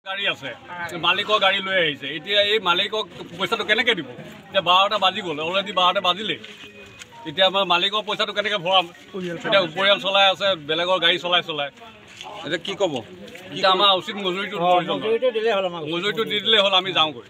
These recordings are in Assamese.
গাড়ী আছে মালিকৰ গাড়ী লৈ আহিছে এতিয়া এই মালিকক পইচাটো কেনেকৈ দিব এতিয়া 12টা বাজি গ'ল অলৰেডি 12টা বাজিলে এতিয়া আমাৰ মালিকৰ পইচাটো কেনেকৈ ভৰাম এতিয়া পৰিয়াল চলাই আছে বেলেগৰ গাড়ী চলাই এতিয়া কি ক'ব এতিয়া আমাৰ উচিত মজুৰিটো দি দিলে হ'ল আমি যাওঁগৈ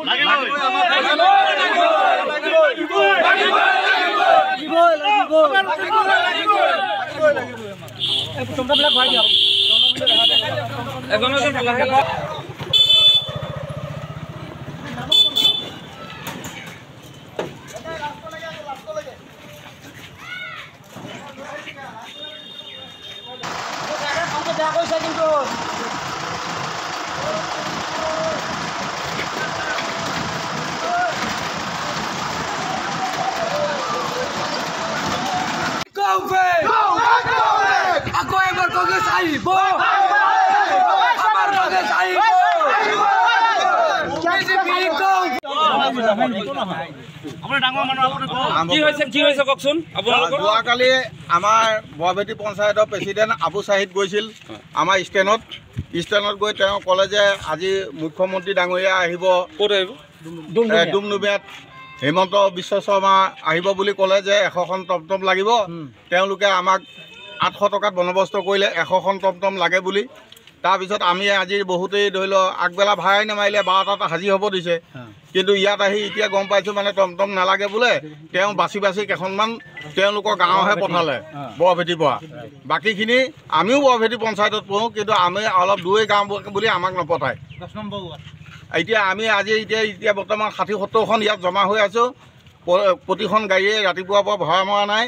যোৱাকালি আমাৰ বৰভেটি পঞ্চায়তৰ প্ৰেচিডেণ্ট আবু চাহিদ গৈছিল আমাৰ ষ্টেণ্ডত গৈ তেওঁ ক'লে যে আজি মুখ্যমন্ত্ৰী ডাঙৰীয়া আহিব ডুমডুমিয়াত হিমন্ত বিশ্ব শৰ্মা আহিব বুলি ক'লে যে 100খন টমটম লাগিব তেওঁলোকে আমাক 800 টকাত বন্দবস্ত কৰিলে 100খন টমটম লাগে বুলি তাৰপিছত আমি আজি বহুতেই ধৰি লওক আগবেলা ভাড়াই নামাৰিলে 12টাত হাজিৰ হ'ব দিছে কিন্তু ইয়াত আহি এতিয়া গম পাইছোঁ মানে টমটম নালাগে বোলে তেওঁ বাছি কেইখনমান তেওঁলোকৰ গাঁৱহে পঠালে বৰভেটিৰ পৰা বাকীখিনি আমিও বৰভেটি পঞ্চায়তত পঢ়োঁ কিন্তু আমি অলপ দূৰৈ গাঁও বুলি আমাক নপঠায় এতিয়া আমি আজি এতিয়া বৰ্তমান 60-70খন ইয়াত জমা হৈ আছোঁ প্ৰতিখন গাড়ীয়ে ৰাতিপুৱাৰ পৰা ভাড়া মৰা নাই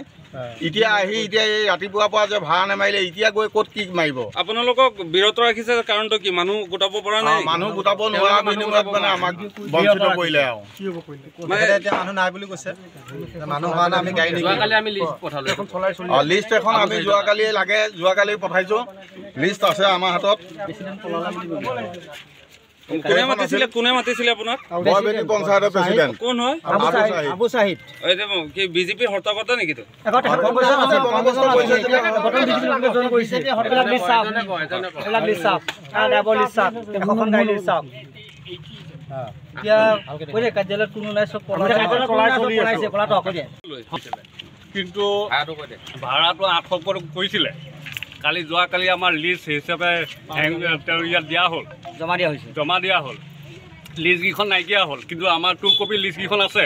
এতিয়া এই ৰাতিপুৱাৰ পৰা যে ভাড়া নামাৰিলে এতিয়া গৈ ক'ত কি মাৰিব আপোনালোকক বিৰত ৰাখিছে কাৰণটো কি মানুহ গোটাব পৰা নাই মানুহ গোটাব নোৱাৰা বিনিময়ত মানে আমাক বঞ্চিত কৰিলে আৰু এতিয়া মানুহ নাই বুলি কৈছে মানুহ হোৱা নাই আমি গাড়ী যোৱাকালি আমি লিষ্ট পঠালোঁ লিষ্ট এখন আমি যোৱাকালি পঠাইছোঁ লিষ্ট আছে আমাৰ হাতত কোনে মাতিছিলে আপোনাক বৰভেটি পঞ্চায়তৰ প্ৰেচিডেণ্ট কোন হয় আবু চাহিদ কি বিজেপিৰ হৰ্তাকৰ্তা নেকি কিন্তু ভাড়াটো 800 কৰিছিলে যোৱাকালি আমাৰ লিষ্ট হিচাপে ইয়াত দিয়া হ'ল জমা দিয়া হ'ল লিষ্টকেইখন নাইকিয়া হ'ল কিন্তু আমাৰ 2 কপি লিষ্টকেইখন আছে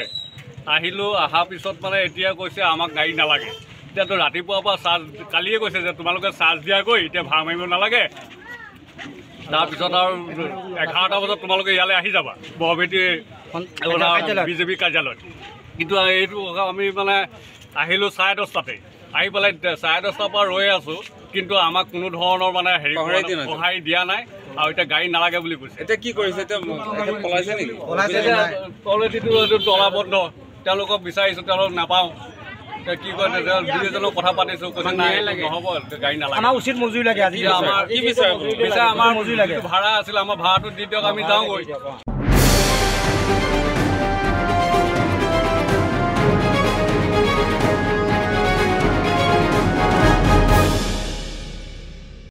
অহাৰ পিছত মানে এতিয়া কৈছে আমাক গাড়ী নালাগে এতিয়াতো ৰাতিপুৱাৰ পৰা চাৰ্জ কালিয়ে কৈছে যে তোমালোকে চাৰ্জ দিয়াকৈ এতিয়া ভাড়া মাৰিব নালাগে তাৰপিছত আৰু 11টা বজাত তোমালোকে ইয়ালৈ আহি যাবা বৰভেটি বিজেপি কাৰ্যালয়ত কিন্তু এইটো আমি মানে আহিলোঁ 10:30টাতে আহি পেলাই 10:30টাৰ পৰা ৰৈ আছোঁ কিন্তু আমাক কোনো ধৰণৰ মানে সহায় দিয়া নাই আৰু এতিয়া গাড়ী নালাগে বুলি কৈছে এতিয়া কি কৰিছে পলাইছে নেকি অলৰেডিটো তলা বন্ধ তেওঁলোকক বিচাৰিছোঁ তেওঁলোক নাপাওঁ কি কয় দুজনক কথা পাতিছোঁ কৈছে নাই নহ'ব গাড়ী নালাগে আমাৰ উচিত মজুৰি লাগে আজি আমাৰ ভাড়া আছিল আমাৰ ভাড়াটো দি দিয়ক আমি যাওঁগৈ